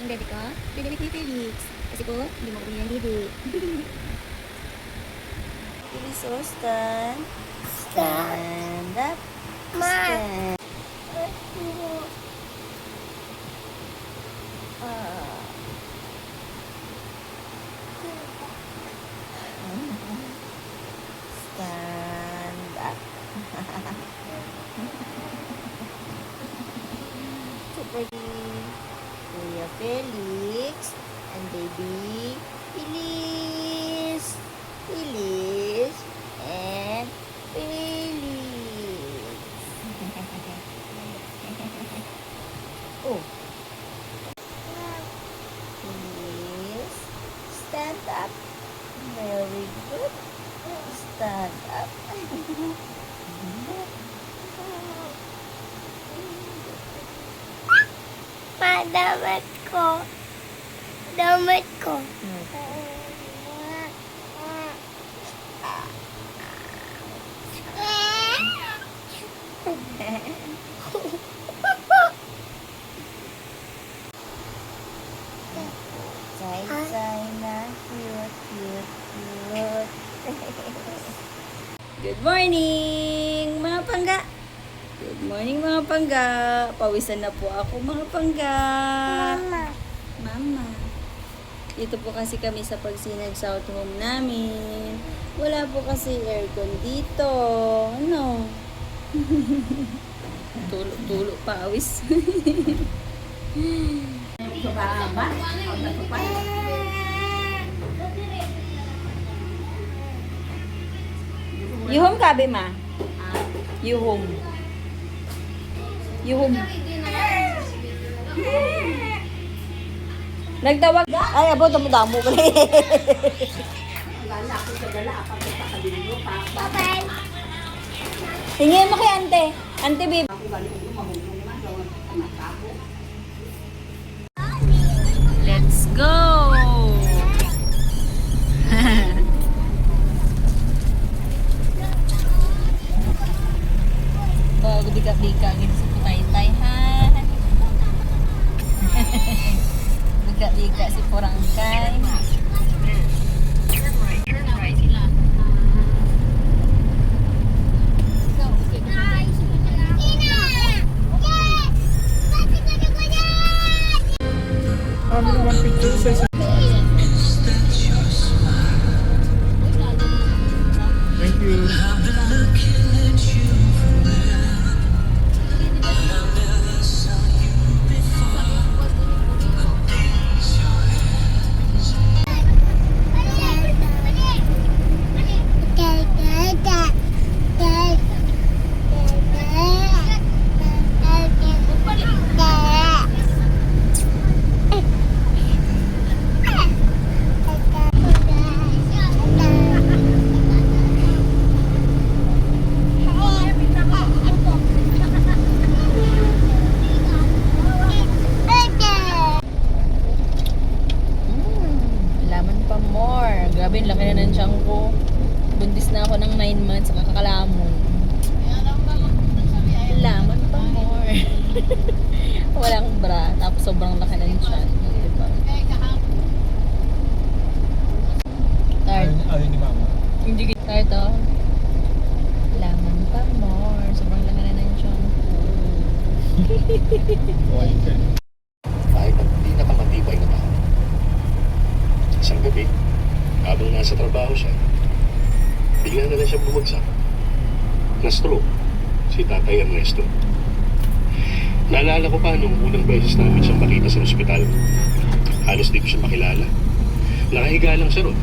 Yung bebe ko, bebe ni Felix. Kasi po, hindi mo kami ng bebe. Felix, so stand. Stand up. Stand. Stand up. Super Kuya Felix and baby Felix. Felix and Felix. Oh. Felix, stand up. Very good. Stand up. Damit ko. Damit ko. Say na cute, cute, cute. Good morning, mga pangga! Good morning, mga pangga! Pawisan na po ako, mga pangga! Mama. Dito po kasi kami sa Pagsinag South Home namin. Wala po kasi aircon dito. Ano? Tulog-tulog pawis. Yuhom kabe ma? Yuhom. Yuhom. Nagtawag. Ay, abo, damo-damo ka rin. Tingin mo kay ante. Ante, babe. Let's go! Bago bika-bika gini sa putay-tay, ha? Bika-bika si Porangkay. Thank you. Laman pa more. Grabe, ang laki na ng tiyan ko. Buntis na ako ng 9 months, kakakalamon. Laman pa more. Walang bra, tapos sobrang laki ng tiyan. Diba? Tired. Ayun ni mama. Hindi kita tired to. Laman pa more. Sobrang laki na ng tiyan ko. Okay, okay. Kahit ang pinakamatibay na tao. Isang gabi, habang nasa trabaho siya, bigla na lang siya bumagsak. Na-stroke, si Tatay Ernesto. Naalala ko pa nung unang beses namin siyang makita sa ospital. Halos di ko siya makilala. Nakahiga lang siya ron.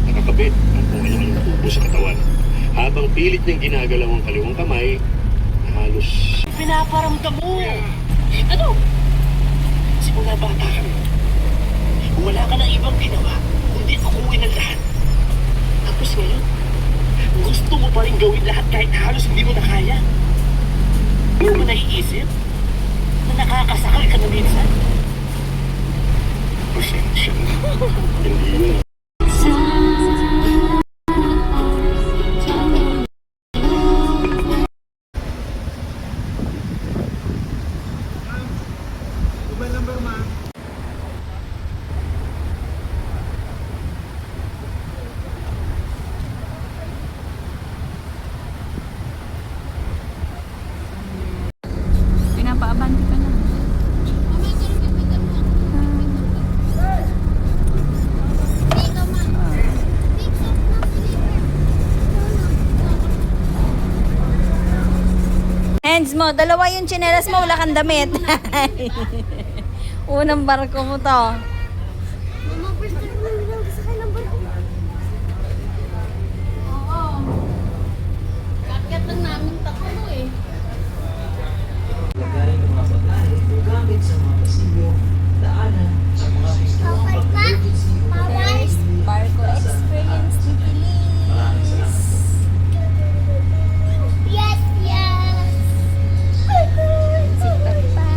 Nakakabit ang kung ano-ano natubo sa katawan. Habang pilit niyang ginagalaw ang kaliwang kamay, na halos... Pinaparamdam mo! Ano? Simula bata kami. Wala ka ng ibang ginawa, kundi akuin ang lahat. Tapos ngayon, gusto mo pa rin gawin lahat kahit halos hindi mo na kaya. Hindi mo naiisip na nakakasakal ka na minsan? Pasensya na. Hindi yun. ano, dalawa yung tsinelas mo, wala kang damit. Unang barko mo to. Mama, first time mo lang sa kailang barko. Oo. Kakyat lang namin tatlo eh. Lagay ng mga pagkain o gamit sa mga pasilyo, daanan sa mga gustuhang pag-emergency o Barko experience ni Feliz. Yes, yes. Si Papa.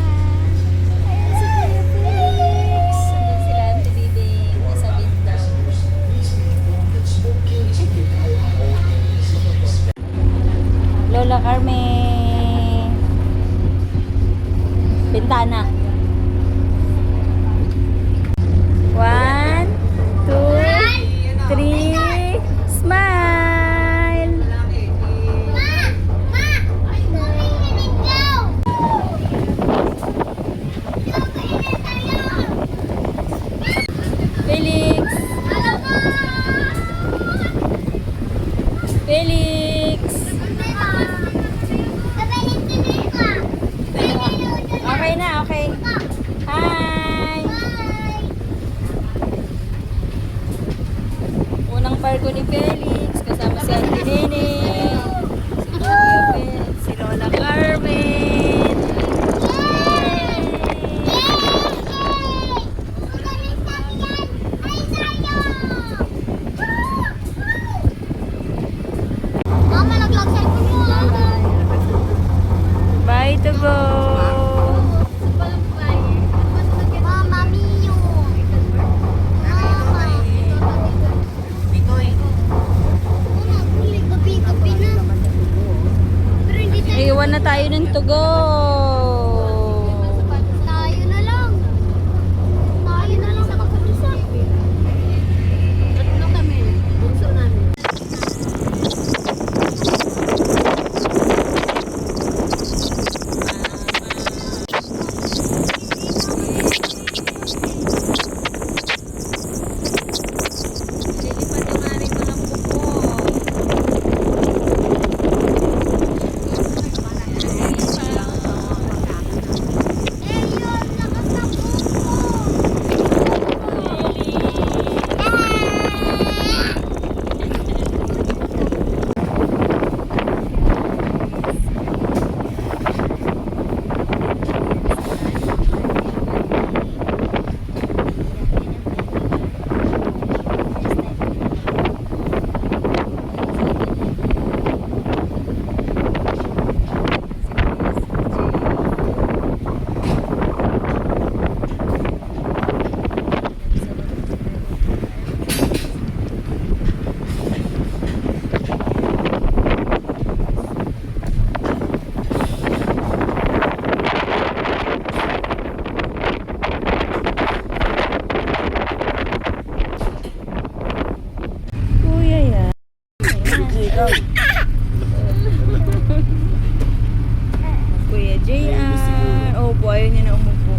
Ayun si Kuya Felix. Andun sila ang tibibing. Nasa window. Lola Carmen. Bintana. 1, 2, 3, smile! Felix! Felix! Okay na, okay. Hi! Unang barko ni Felix, kasama si Auntie Nene, si Kuya Felix, si Lola Carmen. Mama, nag-lock cellphone mo. Bye to go! Mama, Mio. Mama. Gabi-gabi na. Pero hindi tayo. Iwan na tayo ng to go! Tayo na lang. Tayo na lang sa mag-isa. Tatlo kami. Bunso namin. Lilipad yung aring mga kuko. Kuya yan. Kuya JR. Oh, po, ayaw niya na umupo.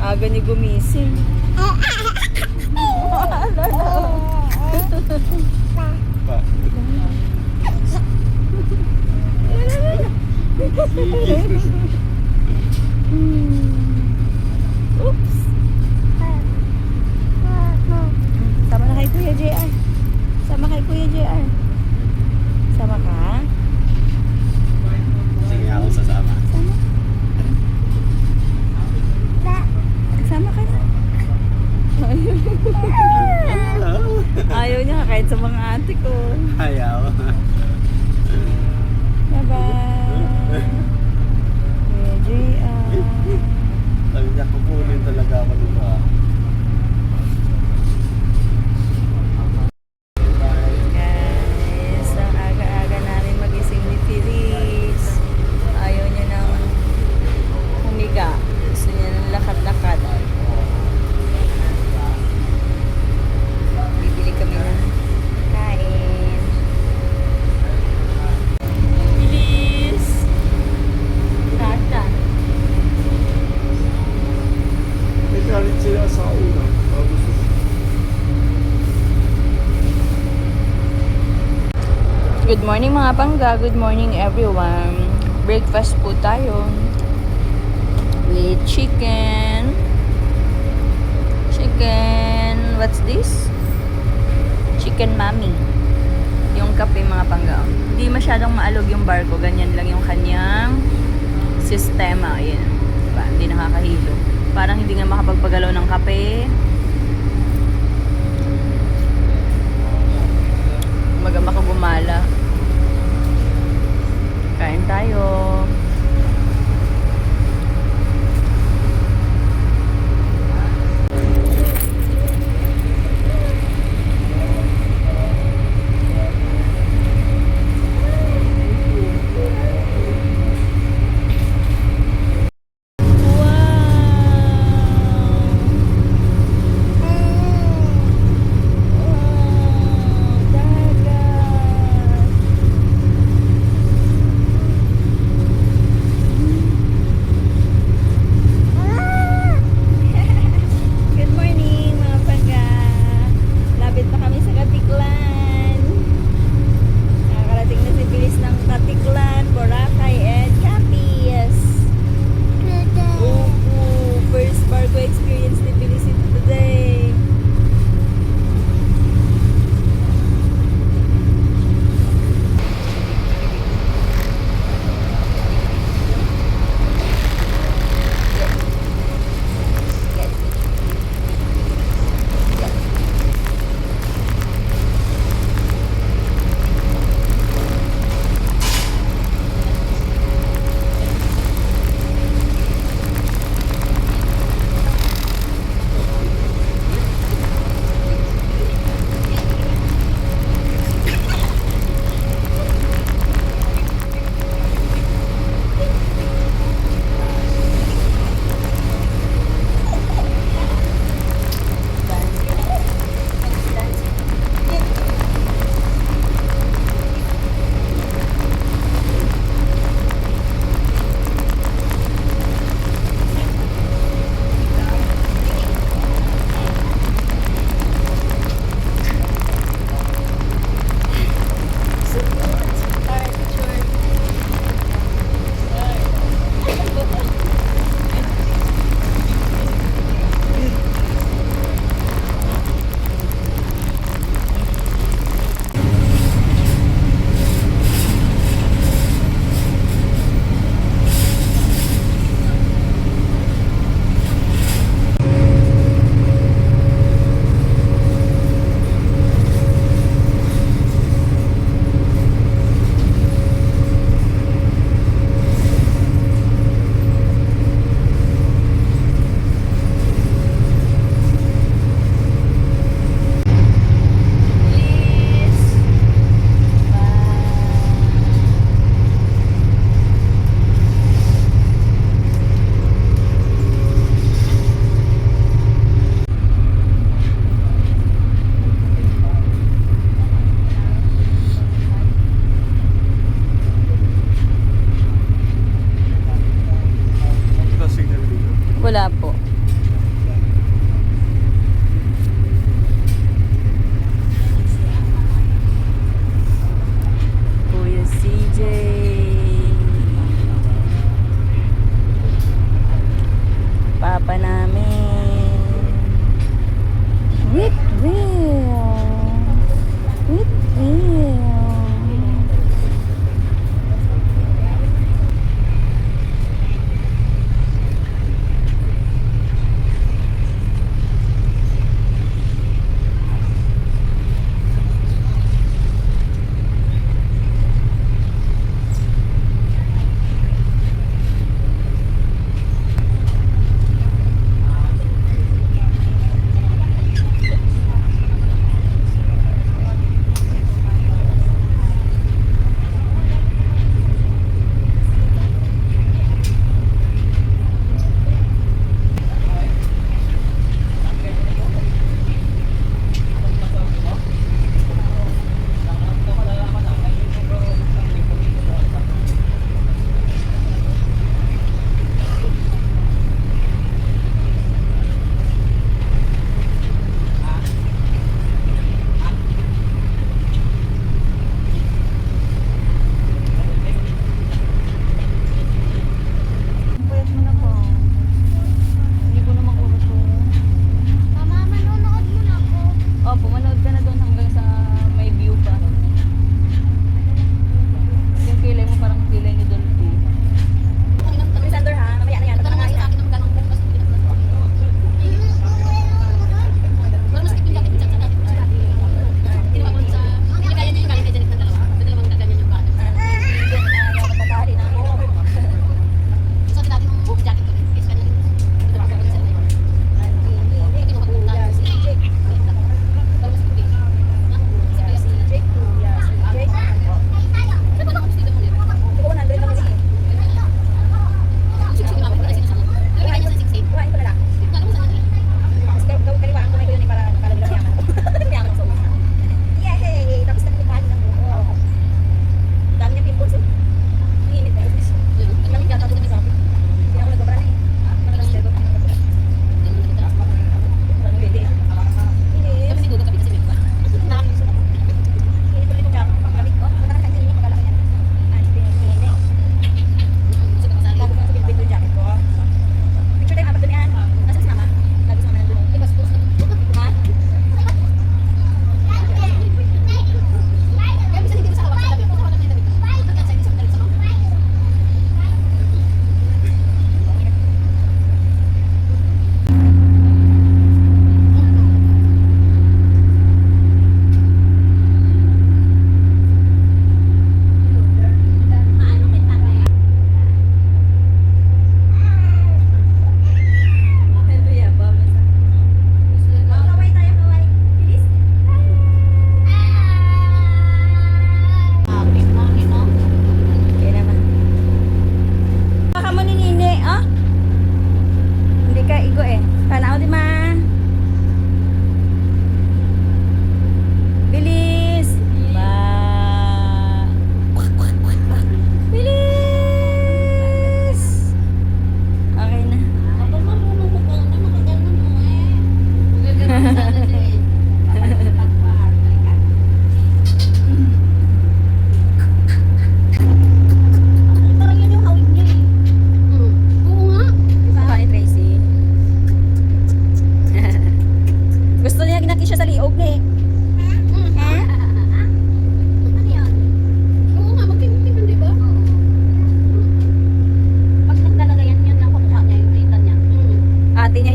Aga ni gumising. Oops. Sama na kay Kuya JR. Sama kay Kuya JR. Sama ka? Sige ako sasama. Sama ka na. Ayaw niya kahit sa mga ate ko. Ayaw. Bye-bye. Kuya JR. Sabi niya, kukunin talaga ako dito ah. Guys, ang aga-aga namin magising ni Felix. Ayaw niya nang humiga. Gusto niya ng lakad-lakad. Bibili kami ng kain. Bilis! Tata. May galit sila sa una. Good morning mga pangga. Good morning everyone. Breakfast po tayo. With chicken. What's this? Chicken mami. Yung kape mga panggaon. Hindi masyadong maalog yung bar ko. Ganyan lang yung kanyang sistema. Ayan. Diba? Hindi nakakahilo. Parang hindi nga makapagpagalaw ng kape. Magama ko gumala. Kain tayo.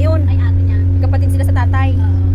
yun. Ay, ate niya. Kapatid sila sa tatay. Oo.